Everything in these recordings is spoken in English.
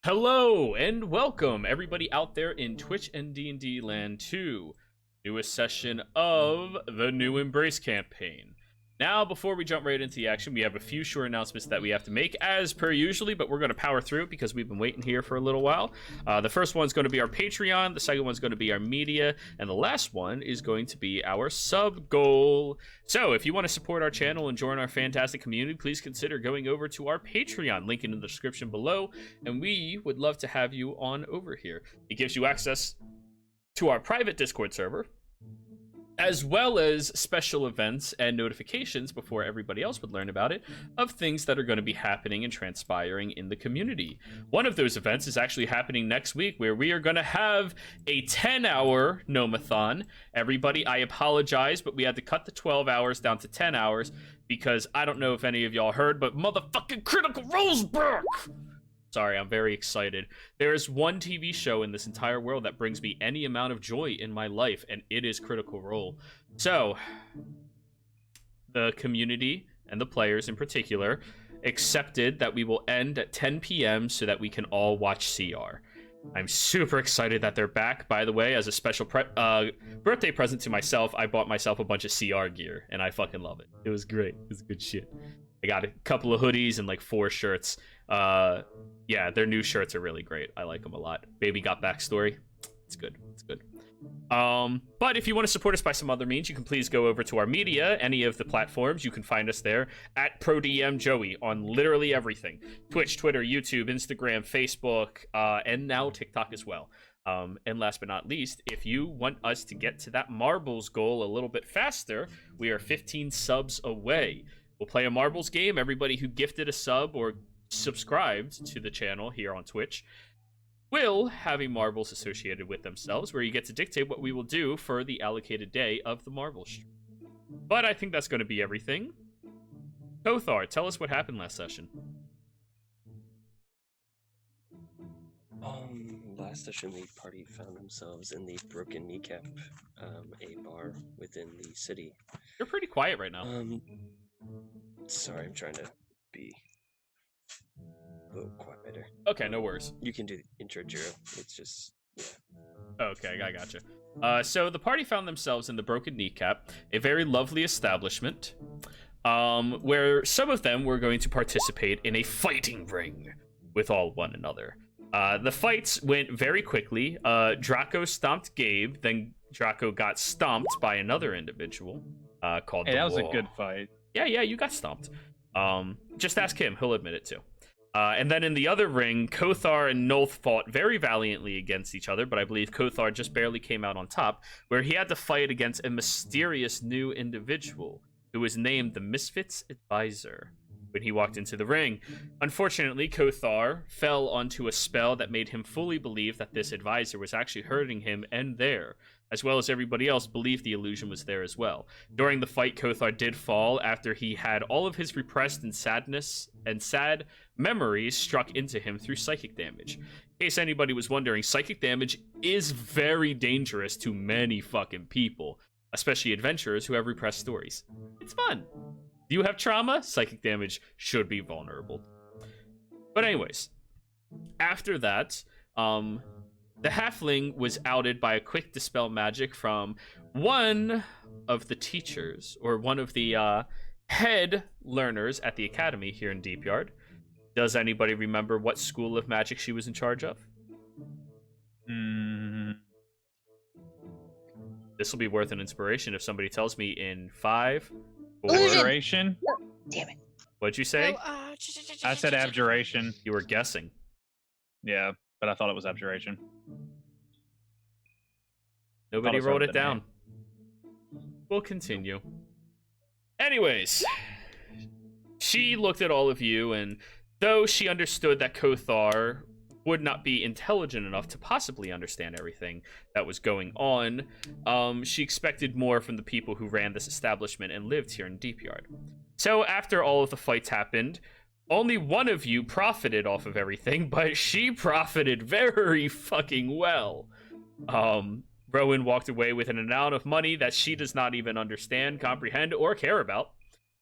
Hello and welcome everybody out there in Twitch and D&D land to newest session of the New Embrace campaign. Now, before we jump right into the action, we have a few short announcements that we have to make as per usually, but we're going to power through it because we've been waiting here for a little while. The first one's going to be our Patreon, the second one's going to be our media, and the last one is going to be our sub goal. So if you want to support our channel and join our fantastic community, please consider going over to our Patreon, link in the description below, and we would love to have you on over here. It gives you access to our private Discord server, as well as special events and notifications before everybody else would learn about it of things that are going to be happening and transpiring in the community. One of those events is actually happening next week, where we are going to have a 10-hour Nomathon. Everybody, I apologize, but we had to cut the 12 hours down to 10 hours because I don't know if any of y'all heard, but motherfucking Critical Role's back! Sorry, I'm very excited. There is one TV show in this entire world that brings me any amount of joy in my life, and it is Critical Role. So, the community, and the players in particular, accepted that we will end at 10 p.m. so that we can all watch CR. I'm super excited that they're back. By the way, as a special birthday present to myself, I bought myself a bunch of CR gear, and I fucking love it. It was great. It was good shit. I got a couple of hoodies and like 4 shirts. Yeah, their new shirts are really great. I like them a lot. Baby got backstory. It's good. It's good. But if you want to support us by some other means, you can please go over to our media, any of the platforms. You can find us there at ProDMJoey on literally everything. Twitch, Twitter, YouTube, Instagram, Facebook, and now TikTok as well. And last but not least, if you want us to get to that marbles goal a little bit faster, we are 15 subs away. We'll play a marbles game. Everybody who gifted a sub or subscribed to the channel here on Twitch will have a marbles associated with themselves, where you get to dictate what we will do for the allocated day of the marbles stream. But I think that's going to be everything. Kothar, tell us what happened last session. Last session the party found themselves in the Broken Kneecap, a bar within the city. You're pretty quiet right now. Sorry, I'm trying to be a little quieter. Okay, no worries. You can do the intro, Jiro. It's just, yeah. Okay, I gotcha. So the party found themselves in the Broken Kneecap, a very lovely establishment, where some of them were going to participate in a fighting ring with one another. The fights went very quickly. Draco stomped Gabe, then Draco got stomped by another individual called Hey, the that was Wall. a good fight. Yeah, you got stomped. Just ask him, he'll admit it too. And then in the other ring, Kothar and Nolth fought very valiantly against each other, but I believe Kothar just barely came out on top, where he had to fight against a mysterious new individual who was named the Misfits Advisor when he walked into the ring. Unfortunately, Kothar fell onto a spell that made him fully believe that this advisor was actually hurting him and there, as well as everybody else believed the illusion was there as well. During the fight, Kothar did fall after he had all of his repressed and sad memories struck into him through psychic damage. In case anybody was wondering, psychic damage is very dangerous to many fucking people, especially adventurers who have repressed stories. It's fun. Do you have trauma? Psychic damage should be vulnerable. But anyways, after that, the halfling was outed by a quick dispel magic from one of the teachers, or one of the head learners at the academy here in Deep Yard. Does anybody remember what school of magic she was in charge of? This will be worth an inspiration if somebody tells me in 5, 4... Abjuration? Damn it. What'd you say? I said abjuration. You were guessing. Yeah, but I thought it was abjuration. Nobody Thought it wrote started it down. We'll continue. Anyways, she looked at all of you, and though she understood that Kothar would not be intelligent enough to possibly understand everything that was going on, she expected more from the people who ran this establishment and lived here in Deep Yard. So after all of the fights happened, only one of you profited off of everything, but she profited very fucking well. Rowan walked away with an amount of money that she does not even understand, comprehend, or care about,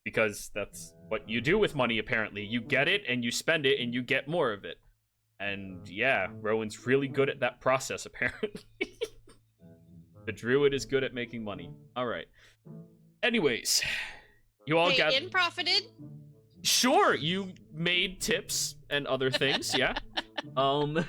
because that's what you do with money, apparently. You get it, and you spend it, and you get more of it. And yeah, Rowan's really good at that process, apparently. The druid is good at making money. All right. Anyways, you all got... in profited? Sure, you made tips and other things, yeah. Not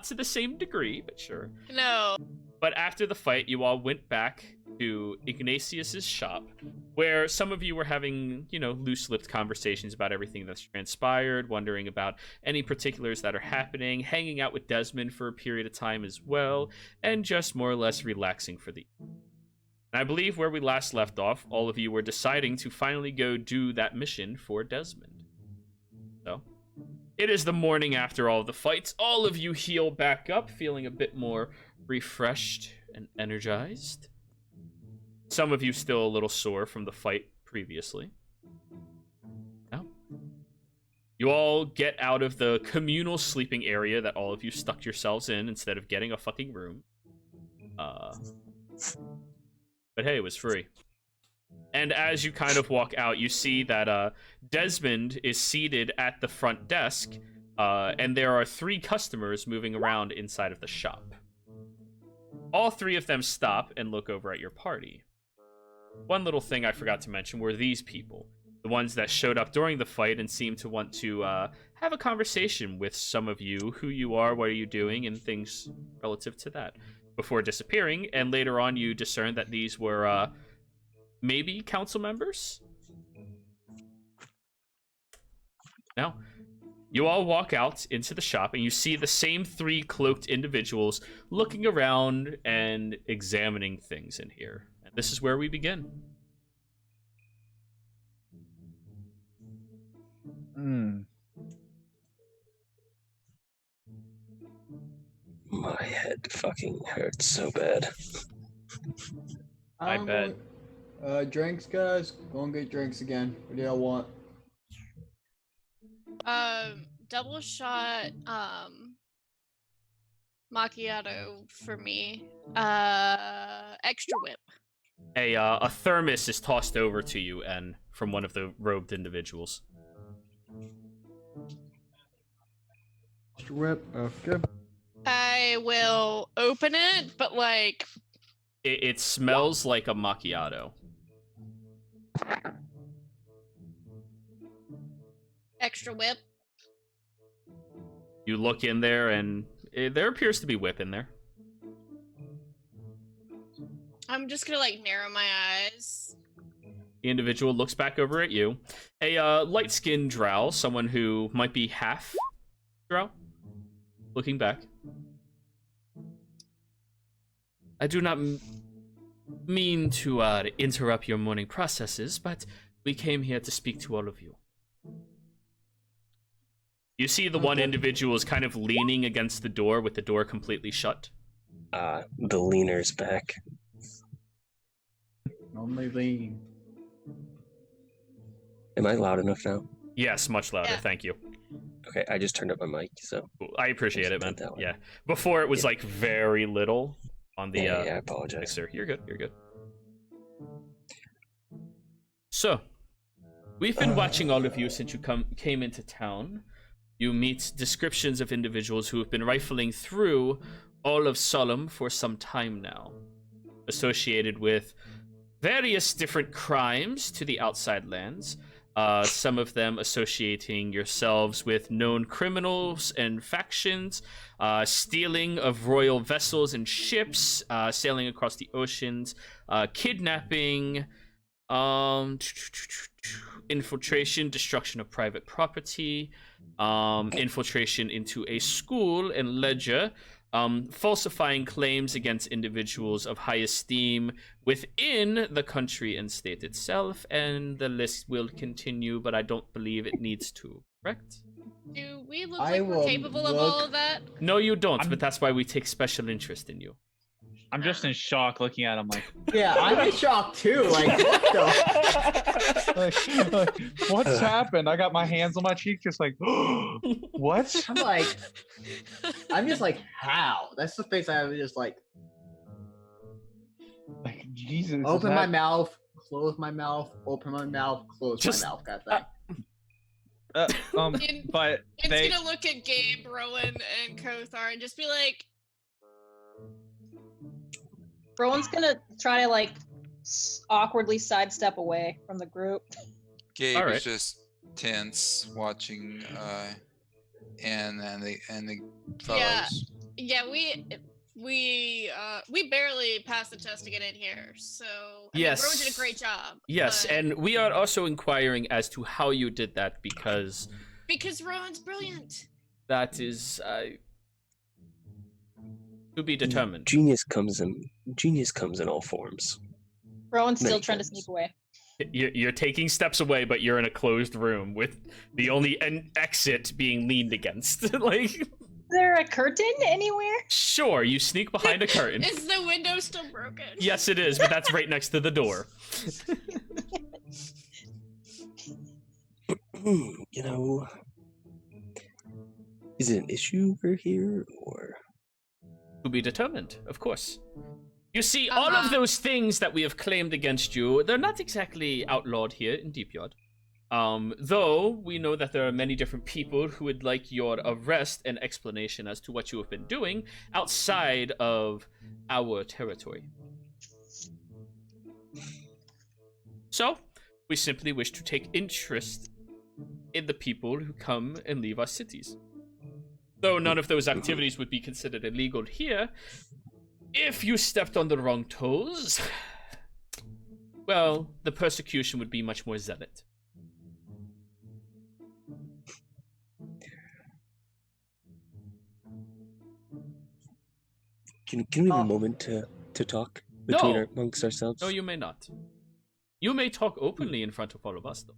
to the same degree, but sure. No. But after the fight, you all went back to Ignatius's shop, where some of you were having, loose-lipped conversations about everything that's transpired, wondering about any particulars that are happening, hanging out with Desmond for a period of time as well, and just more or less relaxing for the... And I believe where we last left off, all of you were deciding to finally go do that mission for Desmond. So, it is the morning after all the fights. All of you heal back up, feeling a bit more refreshed and energized. Some of you still a little sore from the fight previously. No. You all get out of the communal sleeping area that all of you stuck yourselves in instead of getting a fucking room. But hey, it was free. And as you kind of walk out, you see that Desmond is seated at the front desk, and there are 3 customers moving around inside of the shop. All 3 of them stop and look over at your party. One little thing I forgot to mention were these people. The ones that showed up during the fight and seemed to want to have a conversation with some of you, who you are, what are you doing, and things relative to that, before disappearing. And later on, you discerned that these were maybe council members? No. You all walk out into the shop, and you see the same 3 cloaked individuals looking around and examining things in here. And this is where we begin. My head fucking hurts so bad. I bet. Drinks, guys. Go and get drinks again. What do y'all want? Double shot, macchiato for me. Extra whip. A thermos is tossed over to you, and from one of the robed individuals. Extra whip. Okay. I will open it, but like... It smells like a macchiato. Extra whip. You look in there, and there appears to be whip in there. I'm just gonna like narrow my eyes. The individual looks back over at you. A light-skinned drow, someone who might be half drow, looking back. I do not mean to interrupt your morning processes, but we came here to speak to all of you. You see the one individual is kind of leaning against the door with the door completely shut. The leaner's back. Only lean. Am I loud enough now? Yes, much louder, Yeah. Thank you. Okay, I just turned up my mic, so... I appreciate it, man. That way. Yeah. Before it was like very little on the Yeah, I apologize. mixer. You're good, you're good. So, we've been watching all of you since you came into town. You meet descriptions of individuals who have been rifling through all of Solemn for some time now, associated with various different crimes to the outside lands. Some of them associating yourselves with known criminals and factions, stealing of royal vessels and ships, sailing across the oceans, kidnapping, infiltration, destruction of private property, infiltration into a school in Ledger, falsifying claims against individuals of high esteem within the country and state itself, and the list will continue, but I don't believe it needs to, correct? Do we look I like we're will capable of all look- of that? No, you don't, but that's why we take special interest in you. I'm just in shock looking at him like, Yeah, I'm in shock too. Like, what the? like, what's happened? I got my hands on my cheek, just like, what? I'm just like, how? That's the face I have. Just like, Like, Jesus. is open my that- mouth, close my mouth, open my mouth, close Just- my mouth, kind of thing. In- But It's they. gonna look at Gabe, Rowan, and Kothar and just be like, Rowan's gonna try to like awkwardly sidestep away from the group. Gabe Alright. is just tense, watching, and the fellows. yeah, we barely passed the test to get in here, so I mean, Yes. Rowan did a great job. Yes, but- and we are also inquiring as to how you did that because because Rowan's brilliant. that is to be determined. Genius comes in all forms. Rowan's still Many trying to forms. sneak away. You're taking steps away, but you're in a closed room with the only exit being leaned against. Like, Is there a curtain anywhere? sure, you sneak behind a curtain. Is the window still broken? Yes, it is, but that's right next to the door. You know, is it an issue we're here, or To be determined, of course. You see, all of those things that we have claimed against you, they're not exactly outlawed here in Deepyard. Though we know that there are many different people who would like your arrest and explanation as to what you have been doing outside of our territory. So, we simply wish to take interest in the people who come and leave our cities. Though none of those activities would be considered illegal here, if you stepped on the wrong toes, well, the persecution would be much more zealot. can we have Oh. a moment to talk between No. amongst ourselves? No, you may not. You may talk openly in front of all of us, though.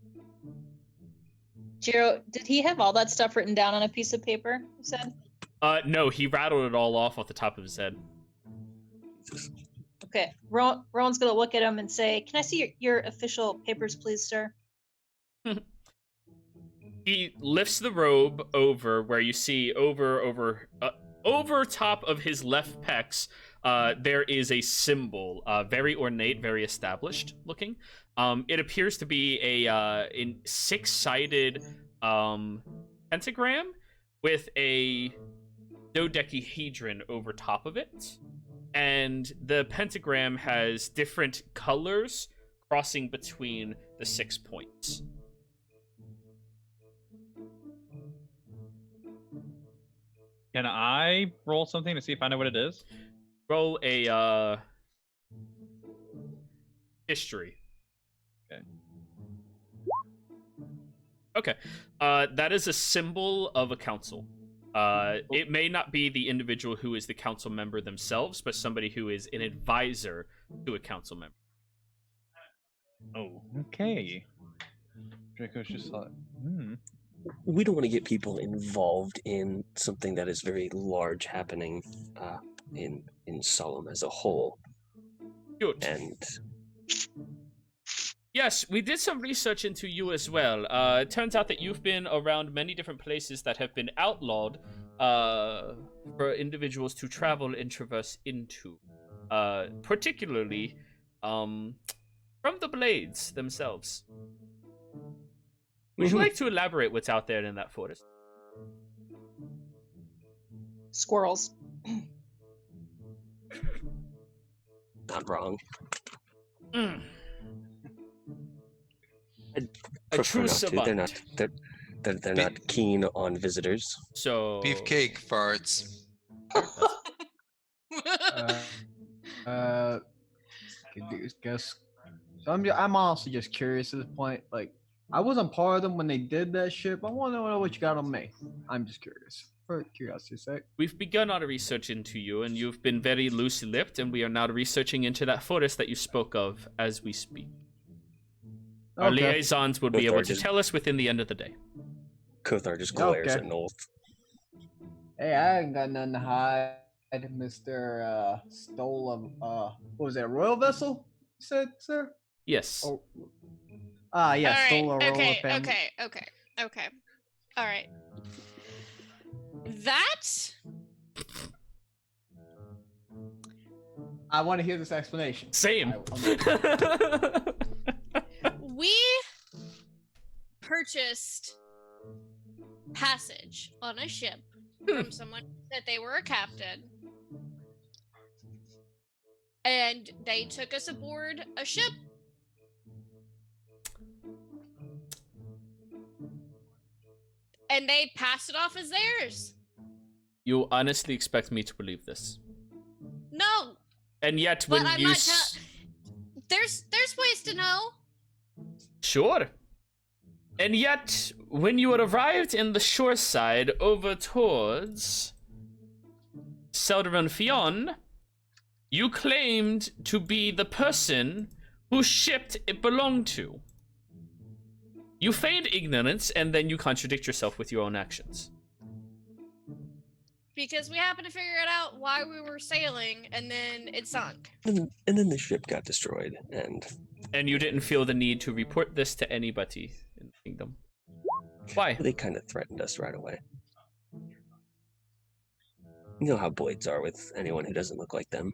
Jiro, did he have all that stuff written down on a piece of paper? You said. No, he rattled it all off the top of his head. Jesus. Okay. Rowan's gonna look at him and say, "Can I see your official papers, please, sir?" He lifts the robe over where you see over top of his left pecs, there is a symbol, very ornate, very established looking. It appears to be a six-sided pentagram with a dodecahedron over top of it. And the pentagram has different colors crossing between the 6 points. Can I roll something to see if I know what it is? Roll a history. Okay. That is a symbol of a council. It may not be the individual who is the council member themselves, but somebody who is an advisor to a council member. Oh, okay. Draco's just like, We don't want to get people involved in something that is very large happening in Solemn as a whole. Good. And Yes, we did some research into you as well. It turns out that you've been around many different places that have been outlawed for individuals to travel and traverse into. Particularly from the Blades themselves. Would you like to elaborate what's out there in that forest? Squirrels. not wrong. Mm. A Prefer true not to. savant. They're not keen on visitors. So Beefcake farts. Guess. So I'm honestly just curious at this point. Like, I wasn't part of them when they did that shit, but I want to know what you got on me. I'm just curious. For curiosity's sake. we've begun our research into you, and you've been very loose-lipped, and we are now researching into that forest that you spoke of as we speak. Our Okay. liaisons will be Both able are to just- tell us within the end of the day. Kothar just glares Okay. at Noel. Hey, I ain't got nothing to hide, Mr. Stolen. What was that, royal vessel? You said, sir? Yes. Oh. Yeah, All stole a right. royal Okay. family. Okay. All right. That I want to hear this explanation. Same. we purchased passage on a ship from someone that they were a captain. And they took us aboard a ship. And they passed it off as theirs. You honestly expect me to believe this? No, And yet, but when I'm you not. There's ways to know. Sure. And yet, when you arrived in the shore side over towards Selderon Fion, you claimed to be the person whose ship it belonged to. You feigned ignorance, and then you contradict yourself with your own actions. Because we happened to figure it out while we were sailing, and then it sunk. And then the ship got destroyed, and And you didn't feel the need to report this to anybody in the kingdom. Why? they kind of threatened us right away. You know how Boyds are with anyone who doesn't look like them.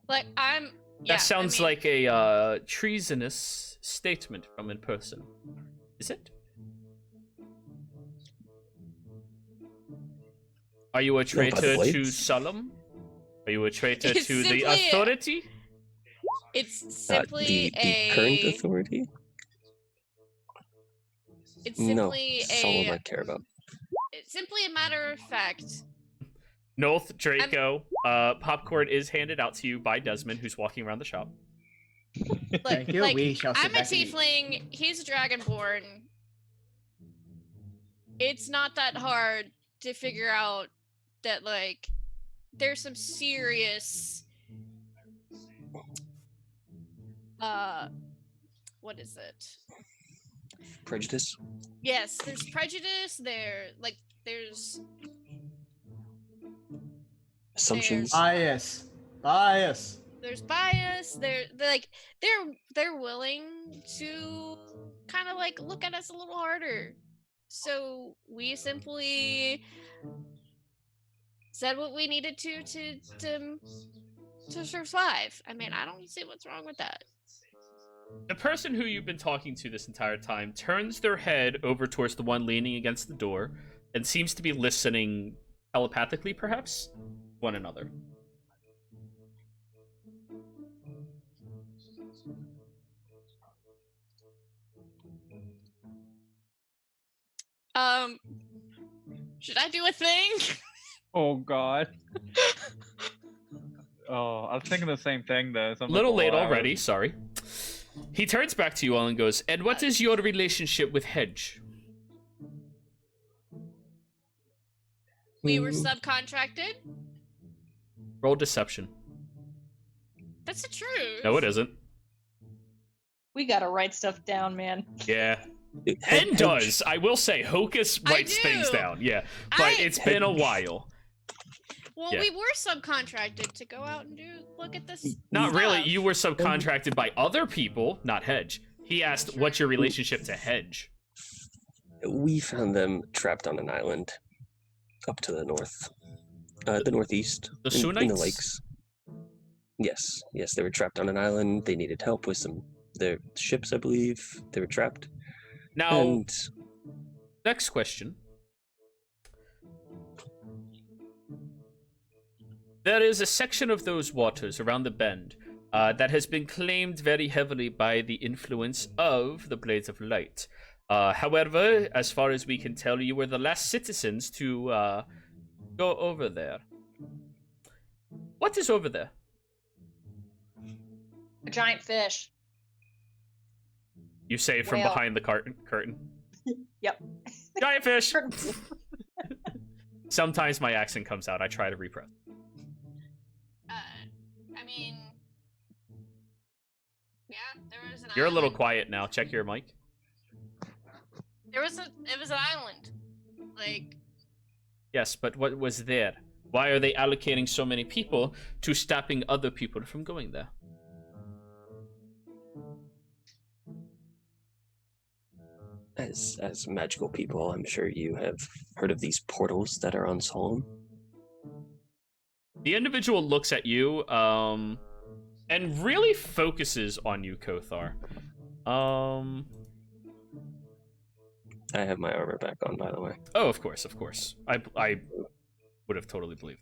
Like, I'm. That sounds like a treasonous statement from in person. Is it? Are you a by the traitor to blades? Solemn? Are you a traitor It's to the simply authority? It's simply the current authority? It's No, simply Solemn I care about. It's simply a matter of fact. Noth, Draco, popcorn is handed out to you by Desmond, who's walking around the shop. Thank you. Like, We shall sit I'm a back and eat. tiefling. He's a dragonborn. It's not that hard to figure out that, like, there's some serious what is it? Prejudice? Yes, there's prejudice there's Assumptions? Bias. Bias. there's bias. They're willing to kind of like look at us a little harder. So we simply said what we needed to survive. I mean, I don't see what's wrong with that. The person who you've been talking to this entire time turns their head over towards the one leaning against the door and seems to be listening telepathically, perhaps, one another. Should I do a thing? Oh God. Oh, I was thinking the same thing though. So A I'm little like, late oh, I already, was- sorry. He turns back to you all and goes, "And what is your relationship with Hedge?" We were Mm, subcontracted. Roll deception. That's the truth. No, it isn't. We gotta write stuff down, man. Yeah. Hedge- And does. I will say, Hocus I writes things do. down. Yeah. But it's been a while. Well, Yeah. we were subcontracted to go out and look at this. Not really. stuff. You were subcontracted by other people, not Hedge. He asked, "What's your relationship to Hedge?" We found them trapped on an island up to the north. The northeast. The in the Soonites? lakes. Yes, they were trapped on an island. They needed help with their ships, I believe. They were trapped. Now, And next question. There is a section of those waters around the bend that has been claimed very heavily by the influence of the Blades of Light. However, as far as we can tell, you were the last citizens to go over there. What is over there? A giant fish. You say from Whale. behind the curtain. Yep. Giant fish! Sometimes my accent comes out. I try to repress. I mean, yeah, there was an. You're a little island. quiet now. Check your mic. It was an island. Like, Yes, but what was there? Why are they allocating so many people to stopping other people from going there? as magical people, I'm sure you have heard of these portals that are on Solemn. The individual looks at you, and really focuses on you, Kothar. I have my armor back on, by the way. Oh, of course, of course. I would have totally believed.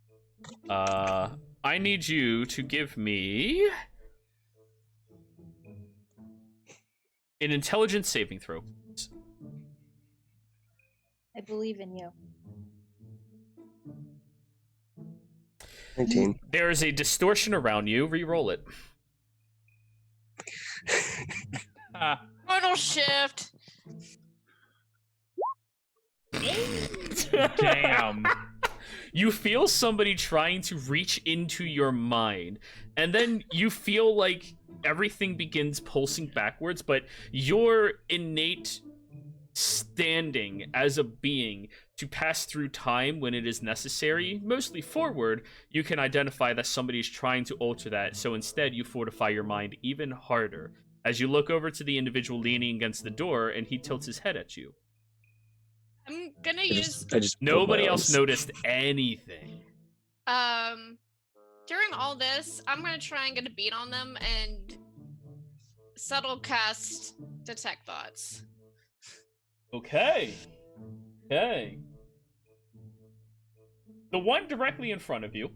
I need you to give me an intelligence saving throw. I believe in you. 19. There is a distortion around you. Re-roll it. Final shift. Damn. You feel somebody trying to reach into your mind, and then you feel like everything begins pulsing backwards, but your innate standing as a being to pass through time when it is necessary, mostly forward, you can identify that somebody's trying to alter that, so instead you fortify your mind even harder as you look over to the individual leaning against the door and he tilts his head at you. I'm gonna I use just Nobody else noticed anything. during all this, I'm gonna try and get a beat on them and subtle cast detect thoughts. Okay. Okay. The one directly in front of you.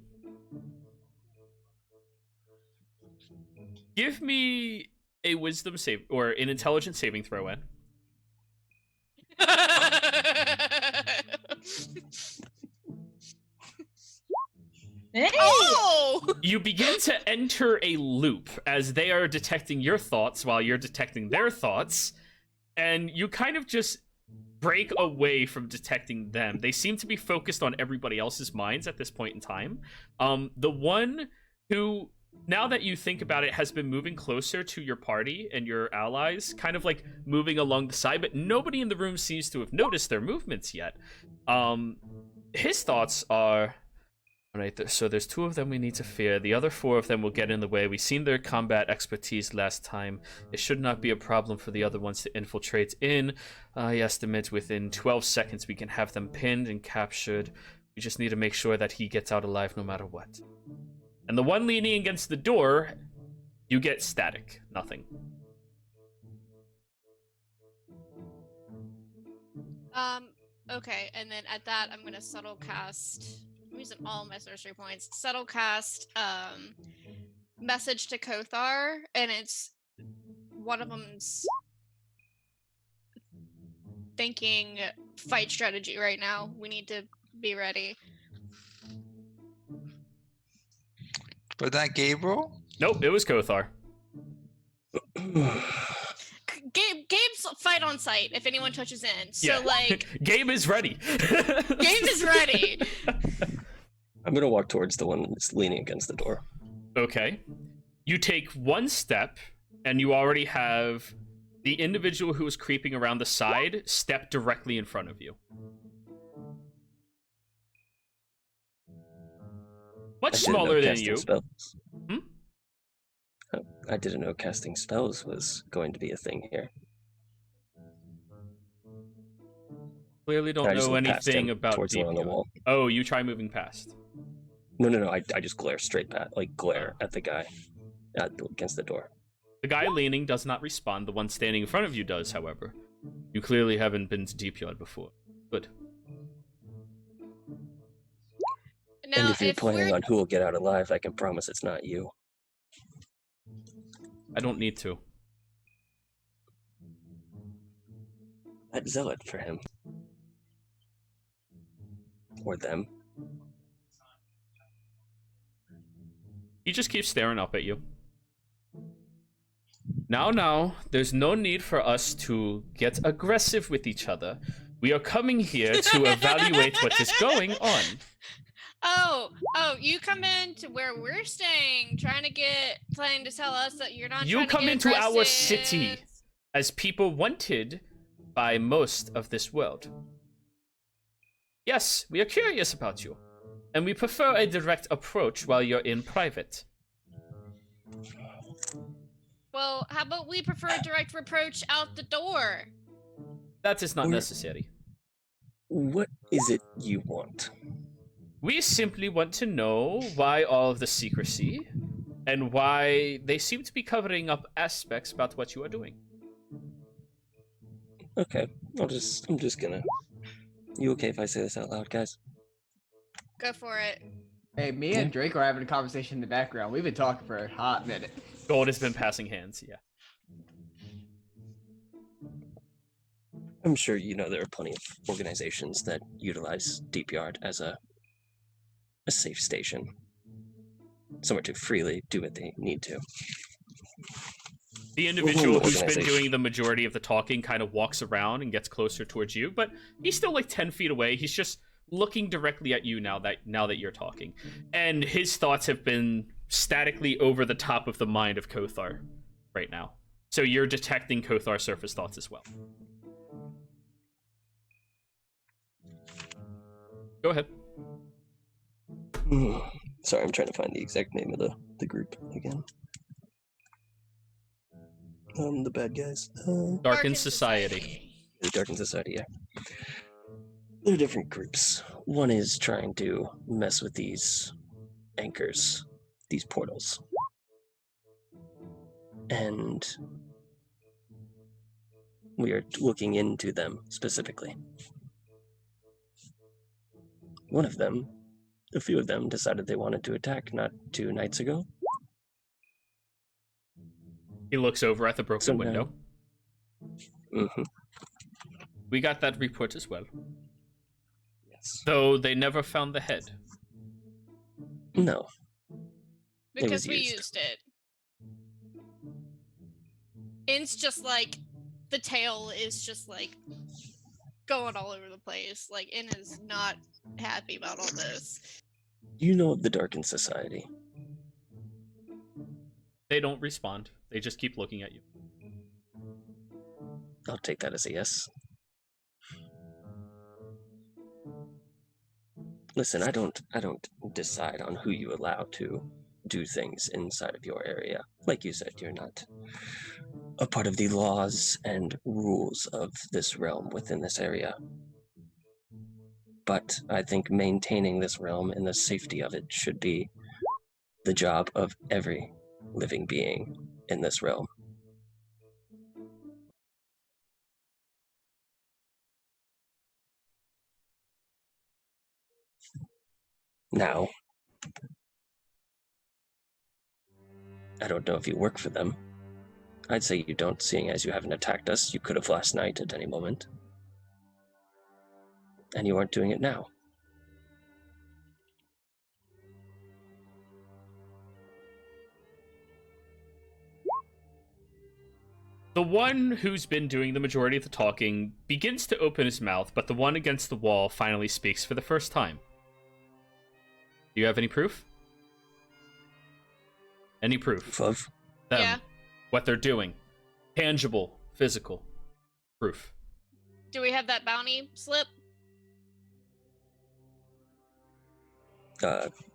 Give me a wisdom save or an intelligence saving throw in. Hey! Oh! You begin to enter a loop as they are detecting your thoughts while you're detecting their thoughts, and you kind of just break away from detecting them. They seem to be focused on everybody else's minds at this point in time. The one who, now that you think about it, has been moving closer to your party and your allies, kind of like moving along the side, but nobody in the room seems to have noticed their movements yet. His thoughts are, all right, so there's 2 of them we need to fear. The other 4 of them will get in the way. We've seen their combat expertise last time. It should not be a problem for the other ones to infiltrate in. I estimate within 12 seconds we can have them pinned and captured. We just need to make sure that he gets out alive no matter what. And the one leaning against the door, you get static. Nothing. Okay, and then at that, I'm gonna subtle cast. I'm using all my sorcery points. Subtle cast, message to Kothar, and it's one of them's thinking fight strategy right now. We need to be ready. But that Gabriel? Nope, it was Kothar. Gabe's fight on sight if anyone touches in. So Yeah. like Gabe is ready. Gabe is ready. I'm gonna walk towards the one that's leaning against the door. Okay. You take 1 step, and you already have the individual who is creeping around the side step directly in front of you. Much I didn't know smaller than casting you. Spells. Hmm? I didn't know casting spells was going to be a thing here. Clearly don't I just know look past anything him about towards the one on the DPI. wall. Oh, you try moving past. No. I just glare straight glare at the guy against the door. The guy leaning does not respond. The one standing in front of you does, however. You clearly haven't been to Deep Yard before. Good. Now, And if you're if planning we're on who will get out alive, I can promise it's not you. I don't need to. That zealot for him. Or them. He just keeps staring up at you. Now, there's no need for us to get aggressive with each other. We are coming here to evaluate what is going on. Oh, you come in to where we're staying, trying to tell us that you're not. You trying to come get into our aggressive. city as people wanted by most of this world. Yes, we are curious about you, and we prefer a direct approach while you're in private. Well, how about we prefer a direct approach out the door? That is not Or- necessary. What is it you want? We simply want to know why all of the secrecy, and why they seem to be covering up aspects about what you are doing. Okay, I'm just gonna. You okay if I say this out loud, guys? Go for it. Hey, me and Drake are having a conversation in the background. We've been talking for a hot minute. Gold has been passing hands. Yeah. I'm sure you know there are plenty of organizations that utilize Deep Yard as a safe station, somewhere to freely do what they need to. The individual who's been organization. doing the majority of the talking kind of walks around and gets closer towards you, but he's still like 10 feet away. He's just looking directly at you now that you're talking. And his thoughts have been statically over the top of the mind of Kothar right now. So you're detecting Kothar's surface thoughts as well. Go ahead. Sorry, I'm trying to find the exact name of the group again. The bad guys. Darkened Society. The Darkened Society, yeah. There are different groups. One is trying to mess with these anchors, these portals. And we are looking into them specifically. One of them, a few of them, decided they wanted to attack not 2 nights ago. He looks over at the broken So now- window. Mm-hmm. We got that report as well. Yes. Though they never found the head. No. Because was we used. used it. It's just like the tail is just like going all over the place. Like In is not happy about all this. You know of the Darkened Society. They don't respond. They just keep looking at you. I'll take that as a yes. Listen, I don't decide on who you allow to do things inside of your area. Like you said, you're not a part of the laws and rules of this realm within this area. But I think maintaining this realm and the safety of it should be the job of every living being in this realm. Now, I don't know if you work for them. I'd say you don't, seeing as you haven't attacked us. You could have last night at any moment. And you aren't doing it now. The one who's been doing the majority of the talking begins to open his mouth, but the one against the wall finally speaks for the first time. Do you have any proof? Any proof? Of Them. Yeah. What they're doing. Tangible, physical proof. Do we have that bounty slip?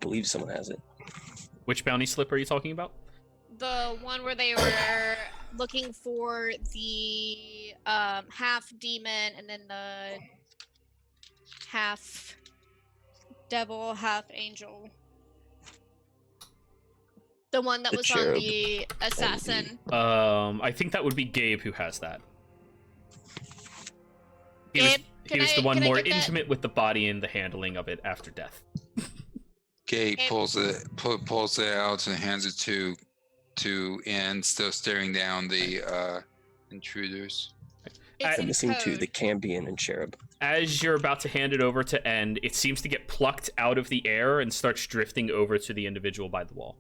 believe someone has it. Which bounty slip are you talking about? The one where they were looking for the half demon and then the half devil, half angel. The one that The was on cherub the assassin. I think that would be Gabe who has that. He was, Gabe, he was the one can I more get that? intimate with the body and the handling of it after death. Gabe Gabe. pulls it out and hands it to Anne, still staring down the intruders. It's I'm in missing two, code. the Cambion and Cherub. As you're about to hand it over to End, it seems to get plucked out of the air and starts drifting over to the individual by the wall.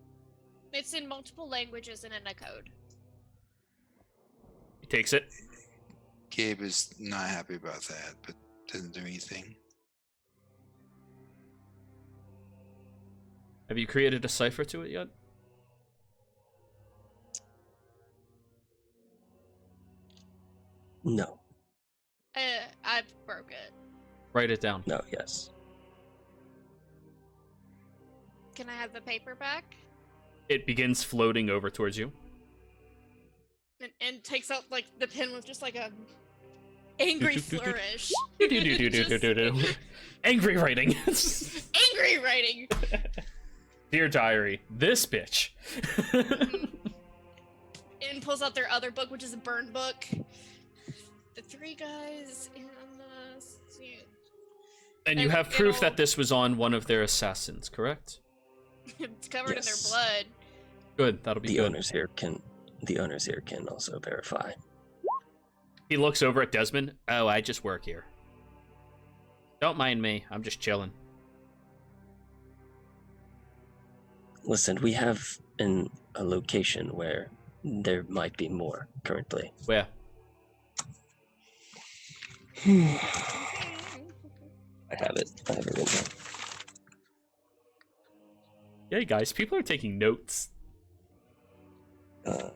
It's in multiple languages and in a code. He takes it. Gabe is not happy about that, but doesn't do anything. Have you created a cipher to it yet? No, I broke it. Write it down. no, yes. Can I have the paper back? It begins floating over towards you. And takes out like the pen with just like a angry flourish. Angry writing. Angry writing. Dear diary, this bitch. And pulls out their other book, which is a burned book. the three guys in the suit. And you And have proof it'll- that this was on one of their assassins, correct? It's covered in their Yes. blood. Good, that'll be The good. owners here can also verify. He looks over at Desmond. Oh, I just work here. Don't mind me. I'm just chilling. Listen, we have a location where there might be more currently. Where? I have it written down. Yeah, guys, people are taking notes. Uh,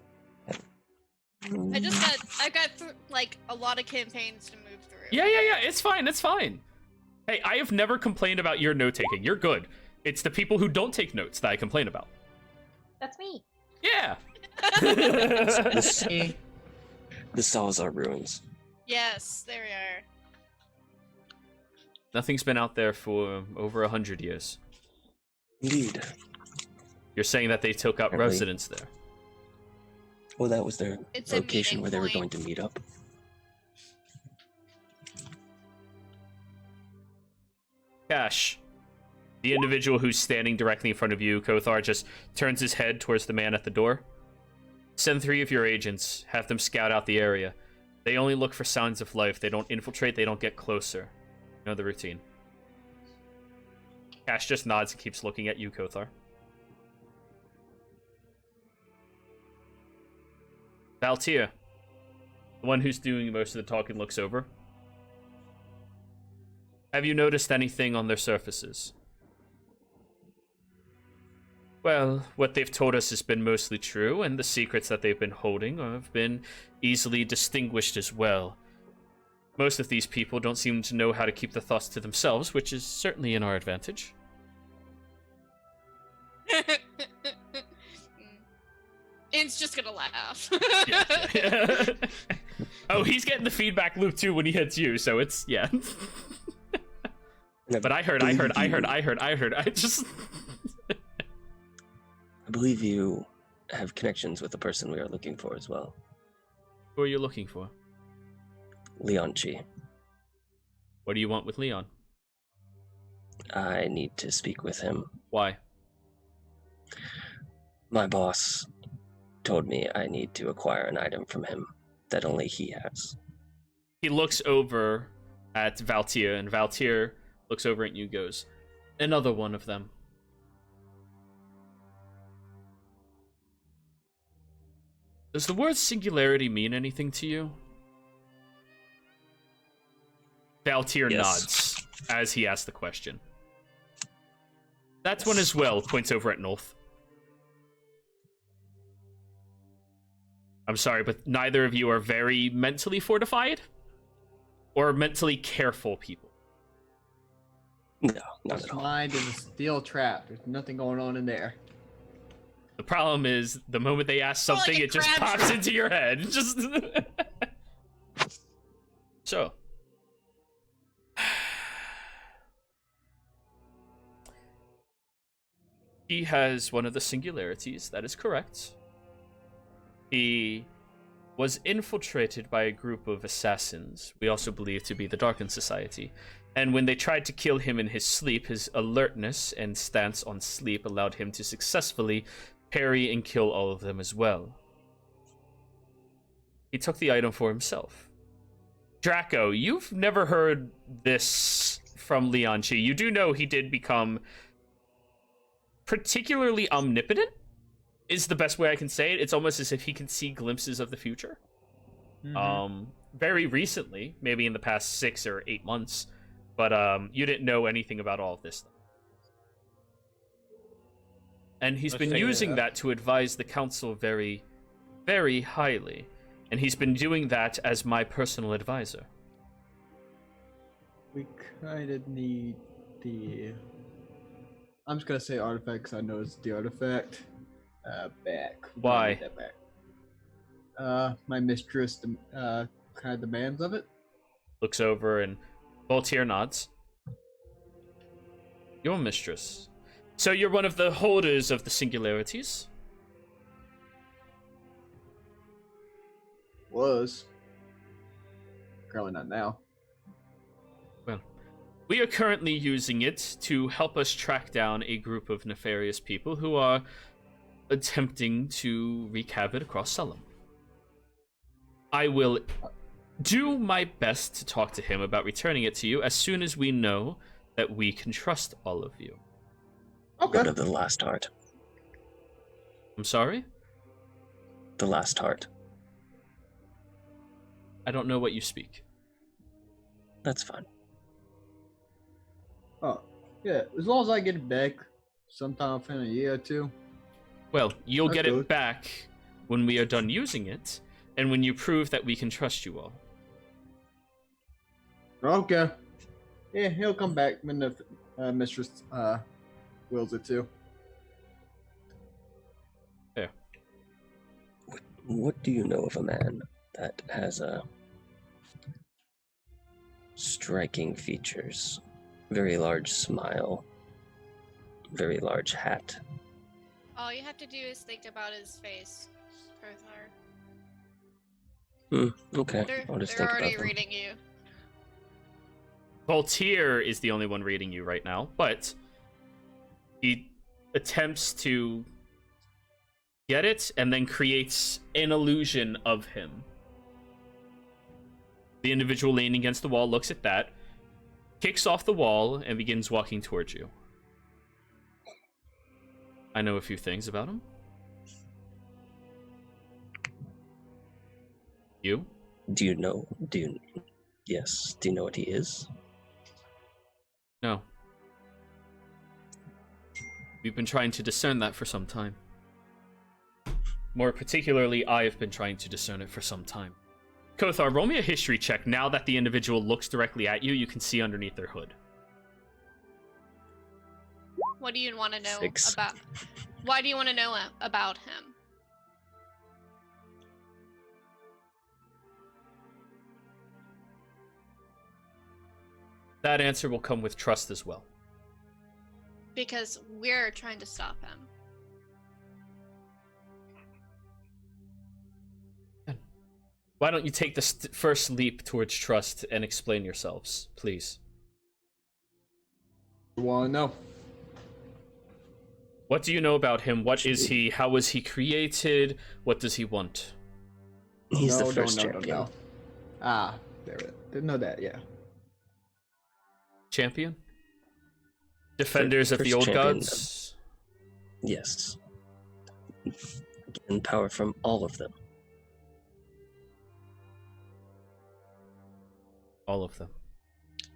I've got like a lot of campaigns to move through. Yeah, it's fine, it's fine. Hey, I have never complained about your note-taking. You're good. It's the people who don't take notes that I complain about. That's me. Yeah. the Salazar ruins. Yes, there we are. Nothing's been out there for over 100 years. Indeed. You're saying that they took up Apparently. residence there. Well, that was their It's a location meeting where they were point. going to meet up. Cash. The individual who's standing directly in front of you, Kothar, just turns his head towards the man at the door. Send 3 of your agents. Have them scout out the area. They only look for signs of life. They don't infiltrate. They don't get closer. You know the routine. Cash just nods and keeps looking at you, Kothar. Valtir, the one who's doing most of the talking, looks over. Have you noticed anything on their surfaces? Well, what they've told us has been mostly true, and the secrets that they've been holding have been easily distinguished as well. Most of these people don't seem to know how to keep the thoughts to themselves, which is certainly in our advantage. Ian's just gonna laugh. Oh, he's getting the feedback loop too when he hits you, so it's, yeah. But I heard. I just... I believe you have connections with the person we are looking for as well. Who are you looking for? Leonchi. What do you want with Leon? I need to speak with him. Why? My boss told me I need to acquire an item from him that only he has. He looks over at Valtir, and Valtir looks over at you and goes, another one of them. Does the word singularity mean anything to you? Valtir Yes. nods as he asks the question. That's one as well, points over at Nolth. I'm sorry, but neither of you are very mentally fortified or mentally careful people. No, not This at all. mind is a steel trap. There's nothing going on in there. The problem is, the moment they ask More like something, a it just crab pops trap. into your head. Just so. He has one of the singularities, that is correct. He was infiltrated by a group of assassins, we also believe to be the Darken Society. And when they tried to kill him in his sleep, his alertness and stance on sleep allowed him to successfully parry and kill all of them as well. He took the item for himself. Draco, you've never heard this from Leonchi. You do know he did become particularly omnipotent, is the best way I can say it. It's almost as if he can see glimpses of the future. Very recently, maybe in the past 6 or 8 months, but you didn't know anything about all of this stuff. And he's Let's been take it, using that to advise the council very, very highly. And he's been doing that as my personal advisor. We kind of need the. I'm just gonna say artifact because I know it's the artifact. Back. We gotta Why? get that back. My mistress kind of demands of it. Looks over and Voltaire nods. Your mistress. So you're one of the holders of the singularities? Was. apparently not now. Well, we are currently using it to help us track down a group of nefarious people who are attempting to wreak havoc across Sullum. I will do my best to talk to him about returning it to you as soon as we know that we can trust all of you. Okay. What of the last heart? I'm sorry? The last heart. I don't know what you speak. That's fine. Oh, yeah. As long as I get it back sometime in a year or two. Well, you'll That's get good. it back when we are done using it, and when you prove that we can trust you all. Okay. Yeah, he'll come back when the mistress wills it to. There. What do you know of a man that has striking features? Very large smile. Very large hat. All you have to do is think about his face, Kothar. Okay, They're, I'll just they're think already about them. reading you. Voltaire is the only one reading you right now, but he attempts to get it and then creates an illusion of him. The individual leaning against the wall looks at that, kicks off the wall, and begins walking towards you. I know a few things about him. You? Yes, do you know what he is? No. We've been trying to discern that for some time. More particularly, I have been trying to discern it for some time. Kothar, roll me a history check. Now that the individual looks directly at you, you can see underneath their hood. What do you want to know 6. about? Why do you want to know about him? That answer will come with trust as well. Because we're trying to stop him. Why don't you take the first leap towards trust and explain yourselves, please? You want to know? What do you know about him? What is he? How was he created? What does he want? He's No, the first no, champion. no. Ah, there it. Didn't know that. Yeah. Champion? Defenders of the first old champion. gods? Yes. Gain power from all of them. All of them.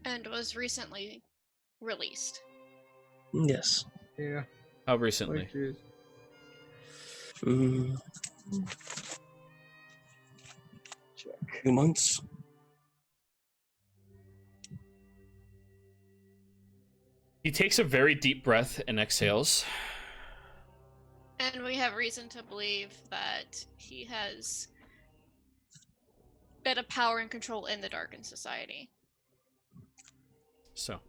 And was recently released. Yes. Yeah. How recently? Which is- Mm, Check. 2 months. He takes a very deep breath and exhales. And we have reason to believe that he has bit of power and control in the Darkened Society. So,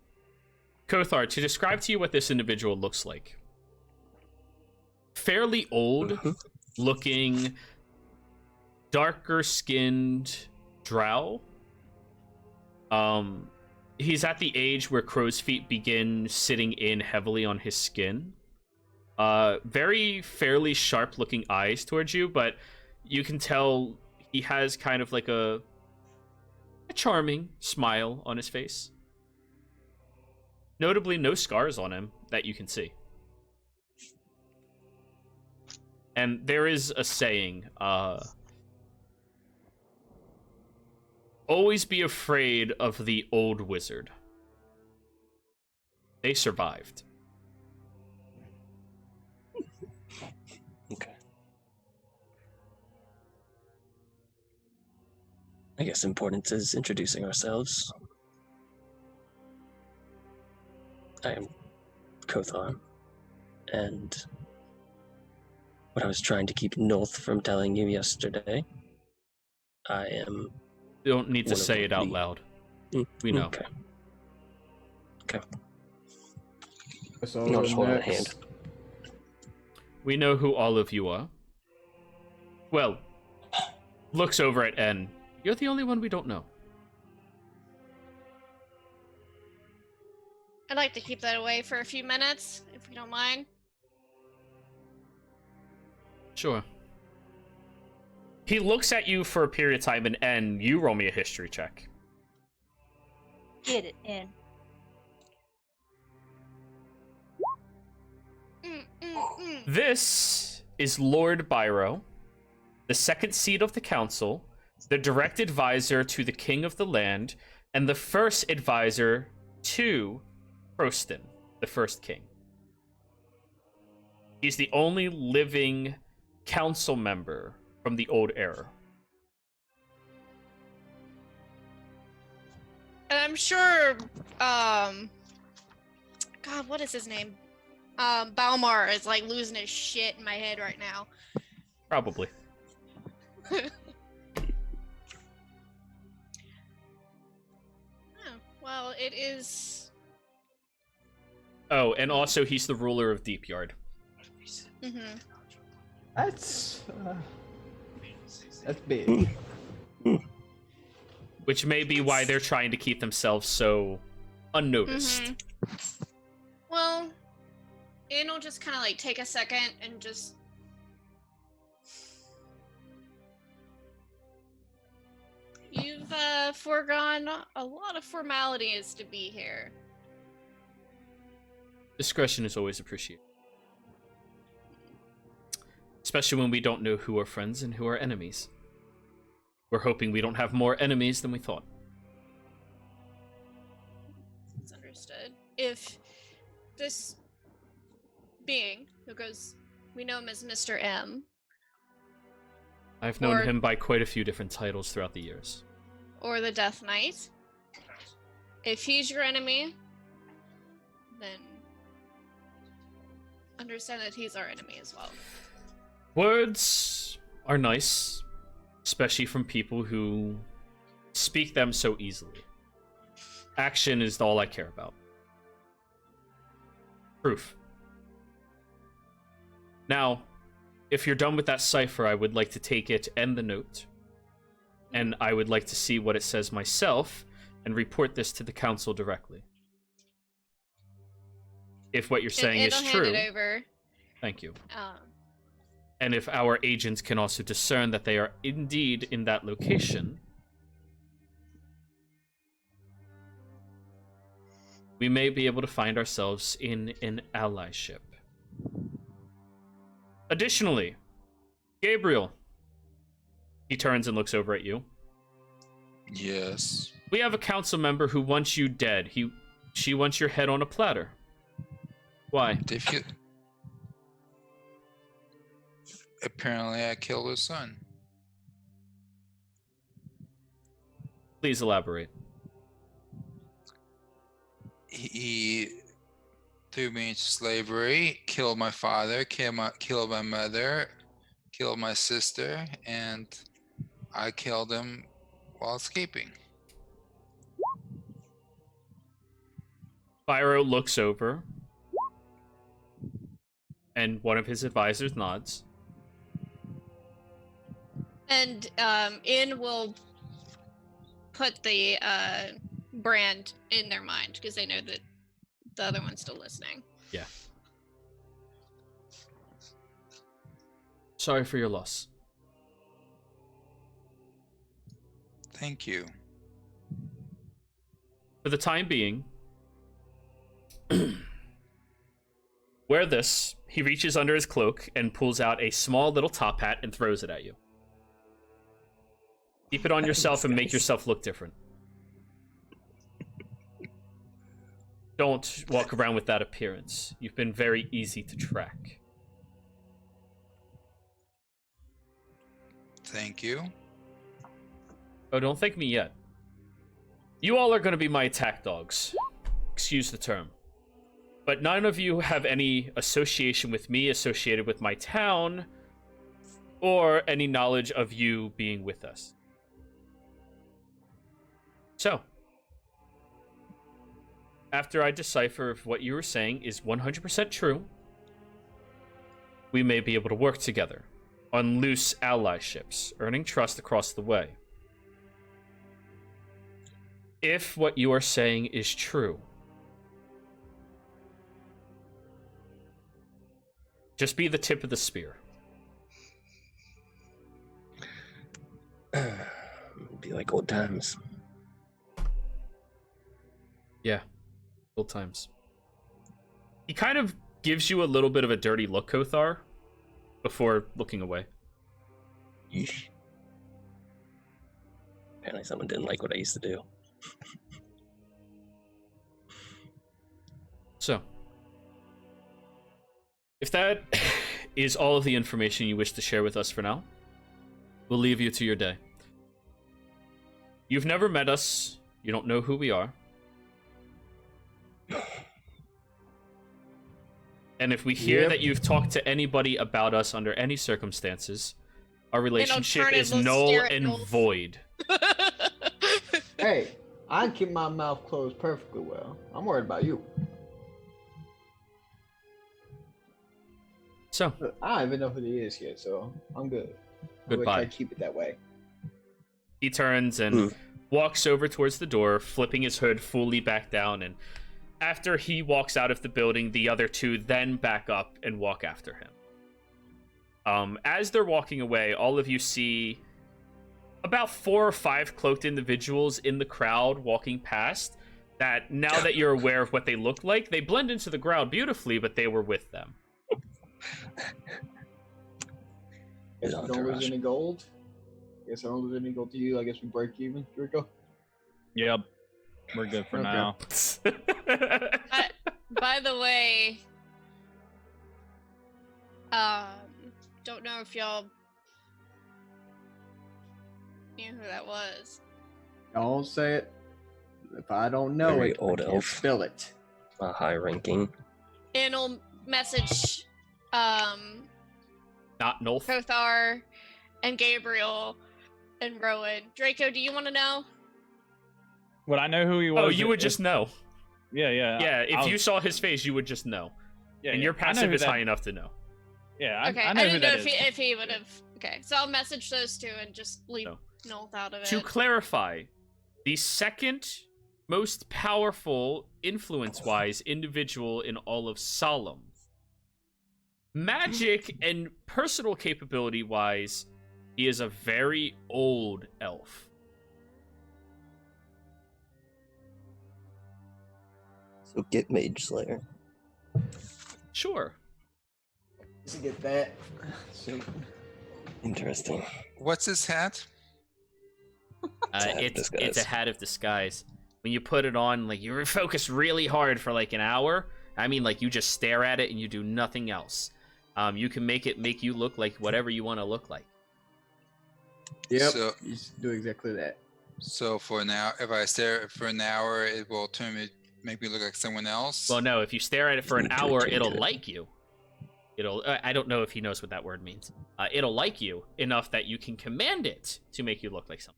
Kothar, to describe to you what this individual looks like. Fairly old Mhm. looking, darker skinned drow. He's at the age where crow's feet begin sitting in heavily on his skin. Very fairly sharp looking eyes towards you, but you can tell he has kind of like a charming smile on his face. Notably, no scars on him that you can see. And there is a saying, always be afraid of the old wizard. They survived. Okay. I guess important is introducing ourselves. I am Kothar, and what I was trying to keep North from telling you yesterday, I am... You don't need to One of say it out the- loud. Mm, We know. Okay. So I'll just hold out a next- hand. We know who all of you are. Well, looks over at N. You're the only one we don't know. I'd like to keep that away for a few minutes, if you don't mind. Sure. He looks at you for a period of time, and you roll me a history check. Get it in. This is Lord Byro, the second seat of the council, the direct advisor to the king of the land, and the first advisor to Proston, the first king. He's the only living council member from the old era. And I'm sure, God, what is his name? Balmar is like losing his shit in my head right now. Probably. Oh, well, it is. Oh, and also he's the ruler of Deep Yard. Mm-hmm. That's big. Which may be why they're trying to keep themselves so unnoticed. Mm-hmm. Well, it'll just kind of like take a second and just. You've foregone a lot of formalities to be here. Discretion is always appreciated. Especially when we don't know who are friends and who are enemies. We're hoping we don't have more enemies than we thought. It's understood. If this being, who goes, we know him as Mr. M, I've known Or- him by quite a few different titles throughout the years. or the Death Knight, if he's your enemy, then understand that he's our enemy as well. Words are nice, especially from people who speak them so easily. Action is all I care about. Proof. Now, if you're done with that cipher, I would like to take it and the note, and I would like to see what it says myself and report this to the council directly. If what you're saying is It'll true, hand it over. thank you. Um, And if our agents can also discern that they are indeed in that location, we may be able to find ourselves in an allyship. Additionally, Gabriel, he turns and looks over at you. Yes. We have a council member who wants you dead. She wants your head on a platter. Why? If you... Apparently, I killed his son. Please elaborate. He threw me into slavery, killed my father, killed my mother, killed my sister, and I killed him while escaping. Pyro looks over, and one of his advisors nods. and In will put the brand in their mind because they know that the other one's still listening. Yeah. Sorry for your loss. Thank you. For the time being, wear this. He reaches under his cloak and pulls out a small little top hat and throws it at you. Keep it on yourself and make yourself look different. Don't walk around with that appearance. You've been very easy to track. Thank you. Oh, don't thank me yet. You all are going to be my attack dogs. Excuse the term. But none of you have any association with me, associated with my town, or any knowledge of you being with us. So, after I decipher if what you were saying is 100% true, we may be able to work together on loose allyships, earning trust across the way. If what you are saying is true, Just be the tip of the spear. Be like old times. Yeah, old times. He kind of gives you a little bit of a dirty look, Kothar, before looking away. Yeesh. Apparently someone didn't like what I used to do. So, if that is all of the information you wish to share with us for now, we'll leave you to your day. You've never met us. You don't know who we are. And if we hear that you've talked to anybody about us under any circumstances, our relationship is null and void. Hey, I keep my mouth closed perfectly well. I'm worried about you. So, Look, I don't even know who he is yet, so I'm good. Goodbye. I keep it that way. he turns and walks over towards the door, flipping his hood fully back down, and after he walks out of the building, the other two then back up and walk after him. As they're walking away, all of you see about 4 or 5 cloaked individuals in the crowd walking past that, now that you're aware of what they look like, they blend into the crowd beautifully, but they were with them. His Don't lose entourage. any gold. Guess I don't lose any gold to you. I guess we break even, Draco. Yep. We're good for Okay. now. By the way, don't know if y'all knew who that was. Don't say it. If I don't know Very it, old I can't elf. spill it. A high ranking. And I'll message Not Nolf. Kothar and Gabriel and Rowan. Draco, do you want to know? Would I know who he was? Oh, you would if- just know. Yeah, yeah. Yeah, if I'll- you saw his face, you would just know. yeah, And yeah, your I know passive who is that- high enough to know. Yeah, Okay, I know who didn't know that if is. if he would have. Okay, so I'll message those two and just leave No. Nolt out of it. To clarify, the second most powerful, influence-wise individual in all of Solemn. Magic and personal capability-wise, he is a very old elf. So get Mage Slayer. Sure. Let's get that. Soon. Interesting. What's his hat? a hat of It's a disguise. hat of disguise. When you put it on, like, you focus really hard for like an hour. I mean, like, you just stare at it and you do nothing else. You can make you look like whatever you want to look like. Yep. So- you just do exactly that. So for now, if I stare for an hour, it will make me look like someone else. Well, no, if you stare at it for an Change it, hour, change it'll it. like you. I don't know if he knows what that word means. It'll like you enough that you can command it to make you look like someone.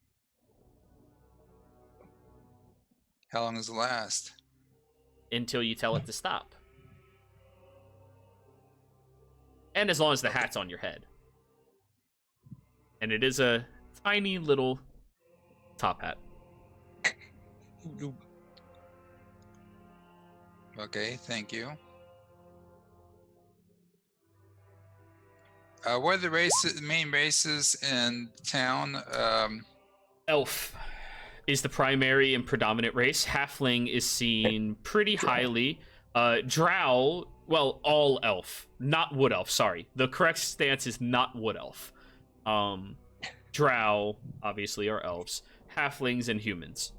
How long does it last? Until you tell it to stop. And as long as the hat's on your head. And it is a tiny little top hat. Okay, thank you. What are the main races in town? Elf is the primary and predominant race. Halfling is seen pretty highly. Drow, well, all elf, not wood elf. Sorry, the correct stance is not wood elf. Drow, obviously, are elves. Halflings and humans.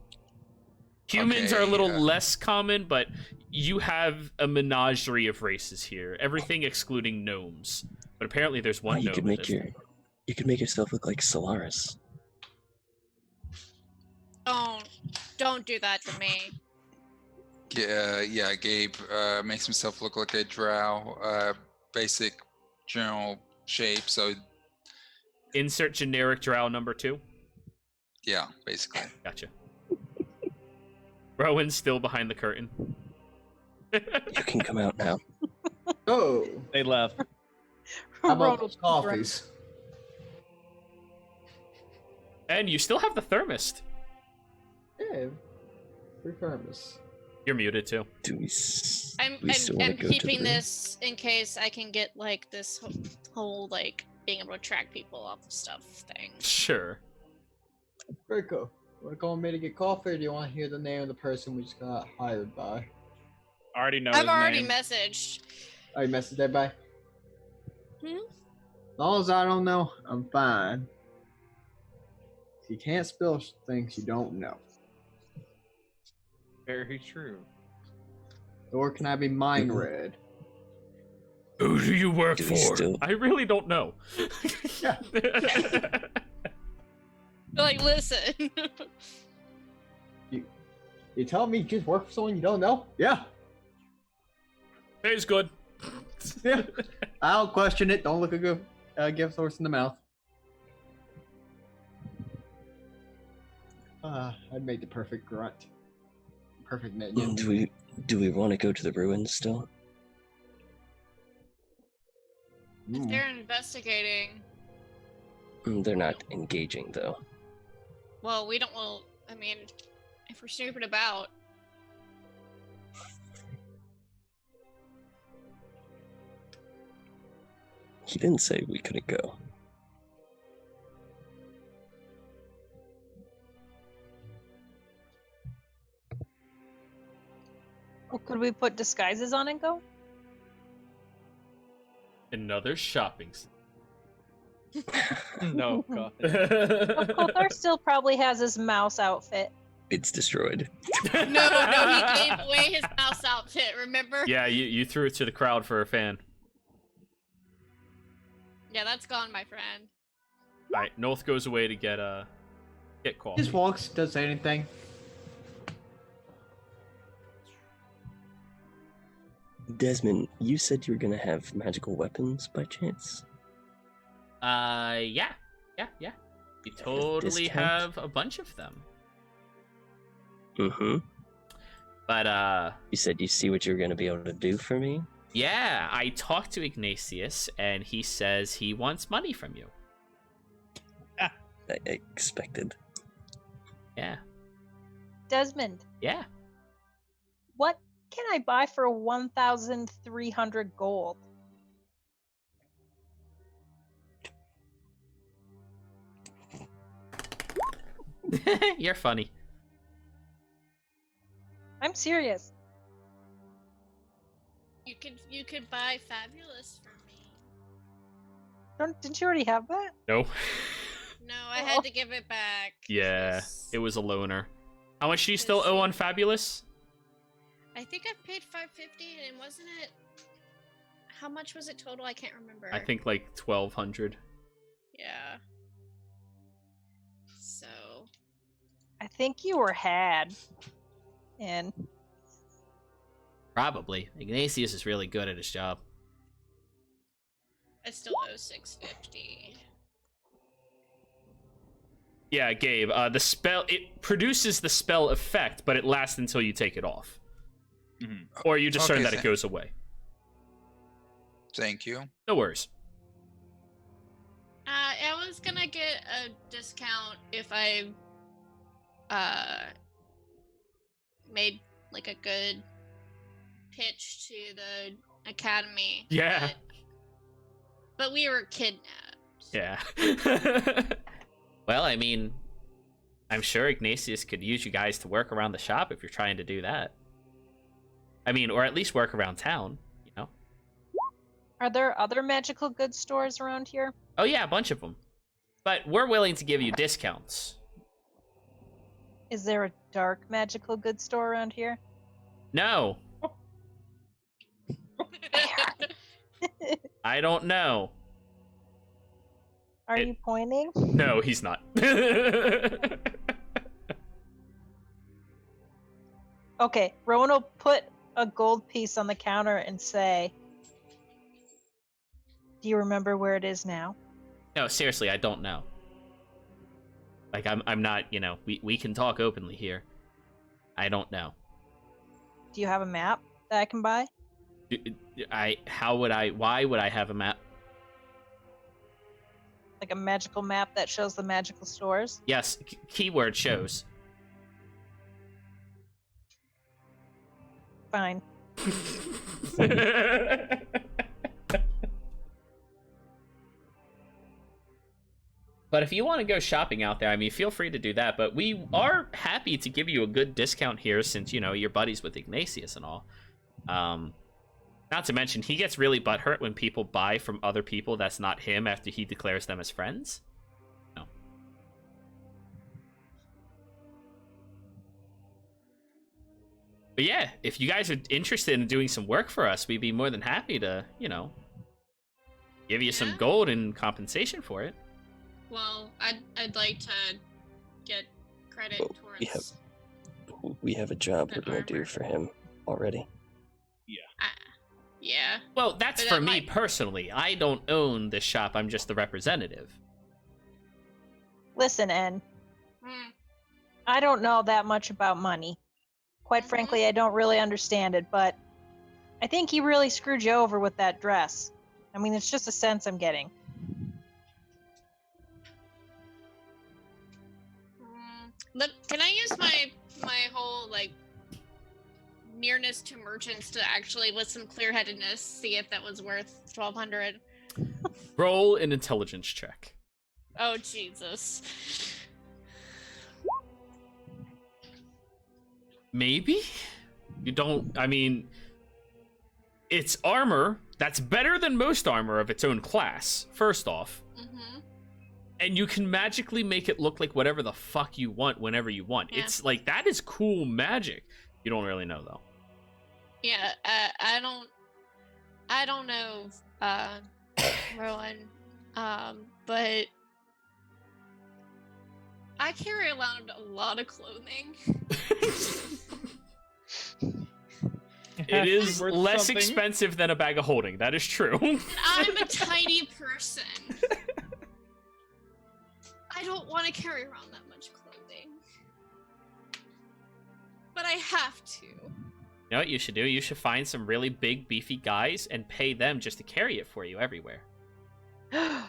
Humans are a Okay, little less common, but you have a menagerie of races here. Everything excluding gnomes. But apparently, there's one you gnome. could in make this your thing. you could make yourself look like Solaris. Don't do that to me. Yeah, Gabe makes himself look like a drow, basic general shape. So Insert generic drow number 2. yeah, basically. Gotcha. Rowan's still behind the curtain. You can come out now. Oh, They left. how about Ronald's those coffees? And you still have the thermist. Yeah, free thermos. You're muted too. Do we? I'm we still wanna I'm go to the keeping room? this in case I can get like this whole like being able to track people off of stuff thing. Sure. Very cool. Want to call me to get coffee, or do you want to hear the name of the person we just got hired by? I already know I've his already name. messaged. Oh, you messaged everybody? Hmm? As long as I don't know, I'm fine. You can't spill things you don't know. Very true. Or can I be mind read? Who do you work Do we still? I really don't know. Yeah. Like, listen. You tell me you just work for someone you don't know? Yeah. Pays good. Yeah. I'll question it. Don't look a good gift horse in the mouth. I'd make the perfect grunt. Perfect minion. Do we want to go to the ruins still? If Mm. they're investigating, They're not engaging though. well, we don't. Well, I mean, if we're snooping about, He didn't say we couldn't go. Well, could we put disguises on and go? Another shopping. No, God. Well, Kothar still probably has his mouse outfit. It's destroyed. no, he gave away his mouse outfit. Remember? Yeah, you threw it to the crowd for a fan. Yeah, that's gone, my friend. All right, North goes away to get coffee. Just walks, doesn't say anything. Desmond, you said you were gonna have magical weapons by chance? Yeah. You totally discount? have a bunch of them. Mm-hmm. But You said you see what you're gonna be able to do for me? yeah, I talked to Ignatius, and he says he wants money from you. I expected. Yeah. Desmond, Yeah. what can I buy for 1,300 gold? You're funny. I'm serious. You could buy Fabulous for me. Didn't you already have that? No. No, I had to give it back. Yeah, because it was a loner. How much do you still owe on Fabulous? I think I've paid $550, and wasn't it? How much was it total? I can't remember. I think like 1,200. Yeah. So. I think you were had. And Probably. Ignatius is really good at his job. I still owe $650. Yeah, Gabe. The spell, it produces the spell effect, but it lasts until you take it off, Mhm. or you discern Okay, that it goes away. Thank you. No worries. I was gonna get a discount if I made like a good pitch to the academy. Yeah. But we were kidnapped. Yeah. Well, I mean, I'm sure Ignatius could use you guys to work around the shop if you're trying to do that. I mean, or at least work around town, you know? are there other magical goods stores around here? Oh, yeah, a bunch of them. But we're willing to give you discounts. Is there a dark magical goods store around here? No, I don't know. Are It- you pointing? No, he's not. Okay, Rowan will put a gold piece on the counter and say, "Do you remember where it is now?" No, seriously, I don't know. Like, I'm not, you know, we can talk openly here. I don't know. Do you have a map that I can buy? Why would I have a map? Like a magical map that shows the magical stores? Yes, keyword shows. fine. But if you want to go shopping out there, I mean, feel free to do that. But we are happy to give you a good discount here since, you know, you're buddies with Ignatius and all. Not to mention, he gets really butthurt when people buy from other people that's not him after he declares them as friends. No. But yeah, if you guys are interested in doing some work for us, we'd be more than happy to, you know, give you some Yeah. gold in compensation for it. Well, I'd like to get credit Well, towards. we have a job Good we're gonna do armor. for him already. Yeah. Well, that's But for that me might- personally. I don't own this shop. I'm just the representative. Listen, En, Hmm. I don't know that much about money. Quite Mhm. frankly, I don't really understand it, but I think he really screwed you over with that dress. I mean, it's just a sense I'm getting. Can I use my whole like nearness to merchants to actually, with some clear-headedness, see if that was worth 1,200? Roll an intelligence check. Oh Jesus! Maybe? You don't... I mean... It's armor that's better than most armor of its own class, first off. Mm-hmm. And you can magically make it look like whatever the fuck you want whenever you want. Yeah. It's like, that is cool magic. You don't really know, though. Yeah. I don't know, Rowan. But I carry around a lot of clothing. It is Worth less something. expensive than a bag of holding. That is true. And I'm a tiny person. I don't want to carry around that much clothing. But I have to. You know what you should do? You should find some really big, beefy guys and pay them just to carry it for you everywhere. No,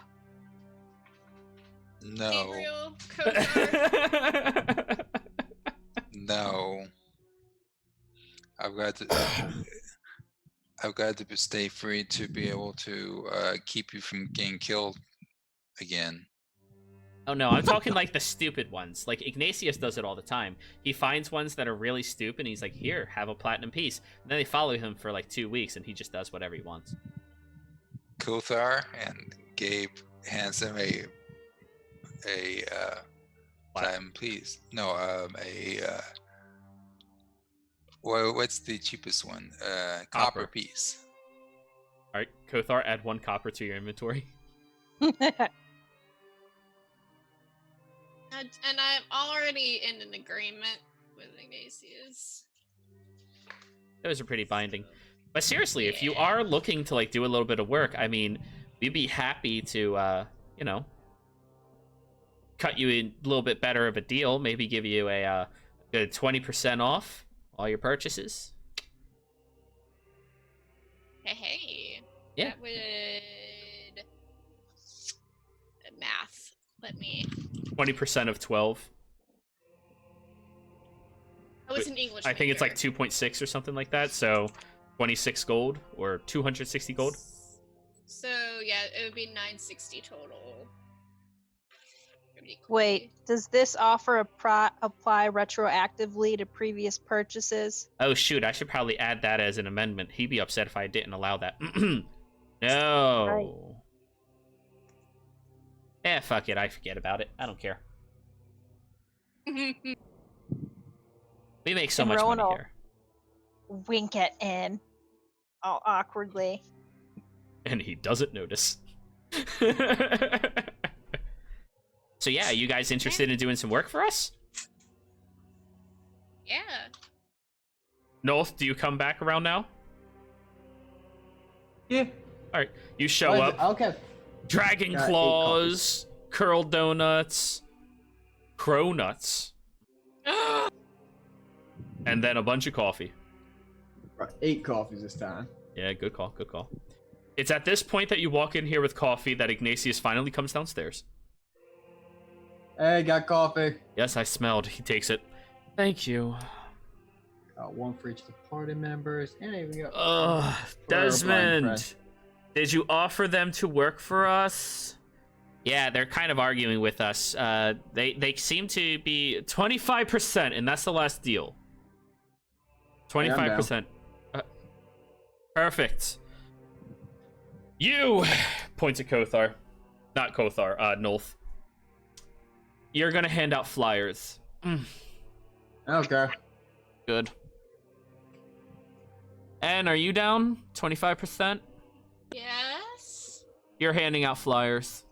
Gabriel, Kotar. no. I've got to stay free to be able to keep you from getting killed again. Oh no, I'm talking like the stupid ones. Like Ignatius does it all the time. He finds ones that are really stupid and he's like, here, have a platinum piece. And then they follow him for like 2 weeks and he just does whatever he wants. Kothar, and Gabe hands him a platinum piece. No, well, what's the cheapest one? Copper Copper. piece. Alright, Kothar, add 1 copper to your inventory. And I'm already in an agreement with Ignatius. Those are pretty binding. But seriously, if you Yeah. are looking to like do a little bit of work, I mean, we'd be happy to you know, cut you a little bit better of a deal, maybe give you a good 20% off all your purchases. Hey. Yeah. That would math. Let me. 20% of 12. I was an English. I think it's like major. 2.6 or something like that. So 26 gold or 260 gold. So yeah, it would be 960 total. Pretty Wait, quickly. does this offer apply retroactively to previous purchases? Oh shoot, I should probably add that as an amendment. He'd be upset if I didn't allow that. No. Eh, fuck it. I forget about it. I don't care. We make so And much money Rowan here. Wink at N. All awkwardly. And he doesn't notice. So yeah, you guys interested in doing some work for us? Yeah. North, do you come back around now? Yeah. Alright, you show up. Okay. Dragon Got 8 claws, curled donuts, crow nuts, and then a bunch of coffee. Right, 8 coffees this time. Yeah, good call, good call. It's at this point that you walk in here with coffee that Ignatius finally comes downstairs. Hey, got coffee. Yes, I smelled. He takes it. Thank you. One for each of the party members, and here we go. Ugh, For our blind Desmond, friend. did you offer them to work for us? Yeah, they're kind of arguing with us. They seem to be 25%, and that's the last deal. 25%. Perfect. You point to Kothar. Not Kothar, Nolth. You're gonna hand out flyers. Okay. Good. And are you down? 25%? Yes. You're handing out flyers.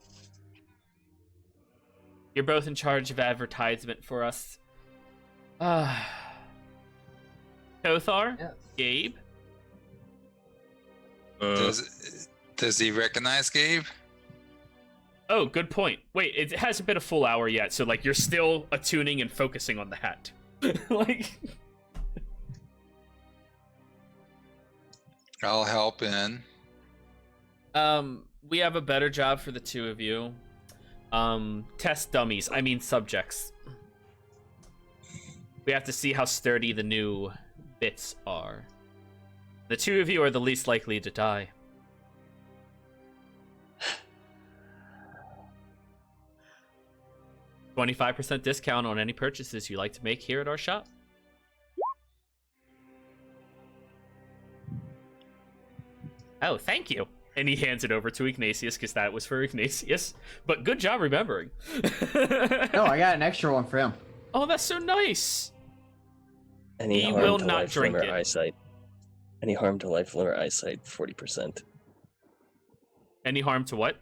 You're both in charge of advertisement for us. Kothar? Yes. Gabe? Does he recognize Gabe? Oh, good point. Wait, it hasn't been a full hour yet, so like you're still attuning and focusing on the hat. Like I'll help in. we have a better job for the two of you. Test dummies, I mean subjects. We have to see how sturdy the new bits are. The two of you are the least likely to die. $25% discount on any purchases you like to make here at our shop. Oh, thank you. And he hands it over to Ignatius because that was for Ignatius. But good job remembering. No, I got an extra one for him. Oh, that's so nice. Any He harm will to not life, drink limb, or it. eyesight. Any harm to life, limb, or eyesight, 40%. Any harm to what?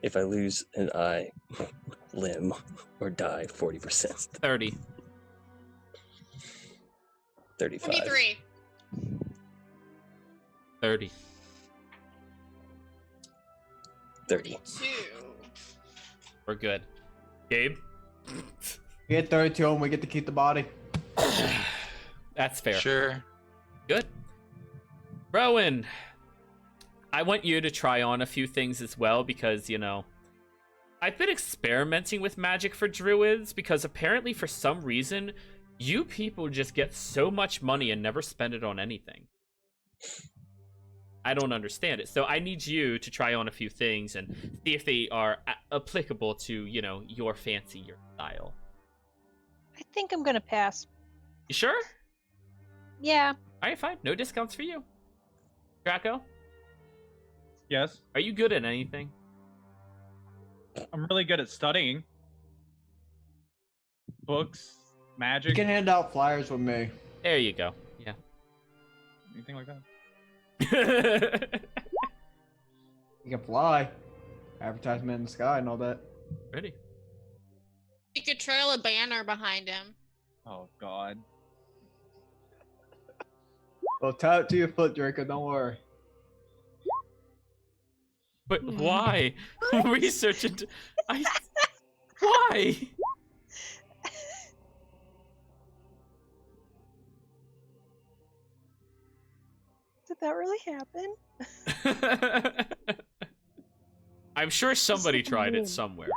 If I lose an eye, limb, or die, 40%. 30. 35. 23. 30. 30. 2. We're good. Gabe? We get 32 and we get to keep the body. That's fair. Sure. Good. Rowan, I want you to try on a few things as well because, you know, I've been experimenting with magic for druids because apparently for some reason, you people just get so much money and never spend it on anything. I don't understand it. So I need you to try on a few things and see if they are applicable to, you know, your fancy, your style. I think I'm gonna pass. You sure? Yeah. All right, fine. No discounts for you. Draco, Yes, are you good at anything? I'm really good at studying. Books, You magic, can hand out flyers with me. There you go. Yeah. anything like that. You can fly. Advertisement in the sky and all that. Ready? You could trail a banner behind him. Oh God. Well, tie it to your foot, Draco. Don't worry. But why? Research into... Why? Did that really happen? I'm sure somebody so tried mean. it somewhere.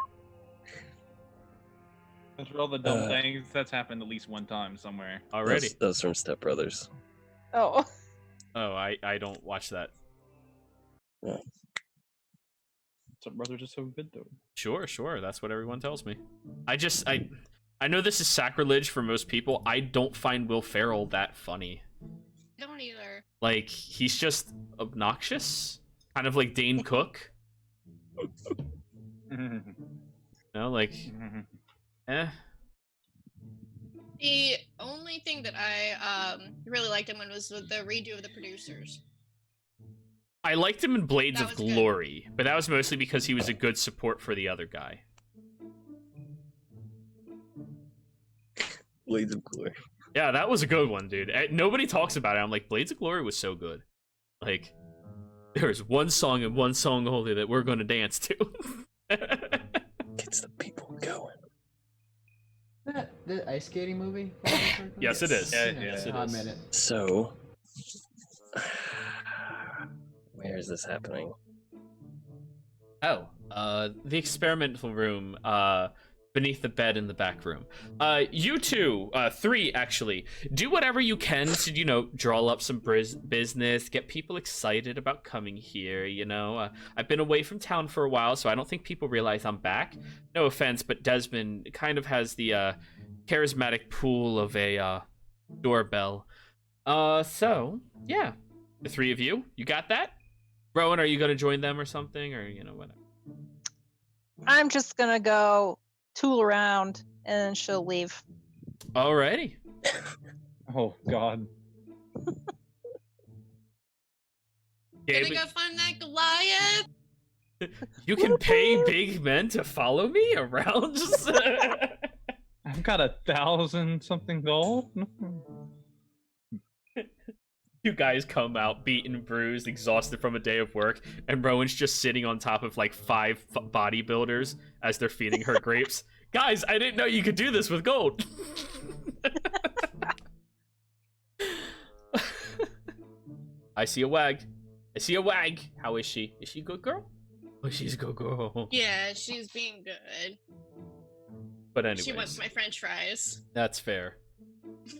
After all the dumb Uh, things, that's happened at least one time somewhere. Already. That was from Step Brothers. Oh. Oh, I don't watch that. Some brothers are so good though. Sure. That's what everyone tells me. I know this is sacrilege for most people. I don't find Will Ferrell that funny. I don't either. Like, he's just obnoxious. Kind of like Dane Cook. You know, like, eh. The only thing that I really liked him in was with the redo of the producers. I liked him in Blades That of was good. Glory, but that was mostly because he was a good support for the other guy. Blades of Glory. Yeah, that was a good one, dude. Nobody talks about it. I'm like, Blades of Glory was so good. Like, there's one song and one song only that we're going to dance to. Gets the people going. That the ice skating movie? Yes, it is. Yeah, Yes, it I is. admit it. So, where is this happening? Oh, the experimental room, beneath the bed in the back room. You two, three actually, do whatever you can to, you know, draw up some business, get people excited about coming here, you know. I've been away from town for a while, so I don't think people realize I'm back. No offense, but Desmond kind of has the charismatic pool of a doorbell. So, yeah. The three of you, you got that? Rowan, are you going to join them or something? Or, you know, whatever. I'm just gonna go tool around and she'll leave. Alrighty. Oh God. Gonna go find that Goliath. You can pay big men to follow me around? I've got 1,000 something gold. You guys come out beaten, bruised, exhausted from a day of work, and Rowan's just sitting on top of like 5 bodybuilders as they're feeding her grapes. Guys, I didn't know you could do this with gold. I see a wag. I see a wag. How is she? Is she a good girl? Oh, she's a good girl. Yeah, she's being good. But anyways, She wants my French fries. that's fair.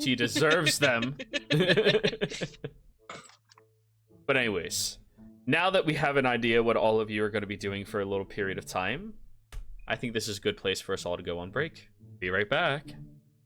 She deserves them. But anyways, now that we have an idea what all of you are going to be doing for a little period of time, I think this is a good place for us all to go on break. Be right back.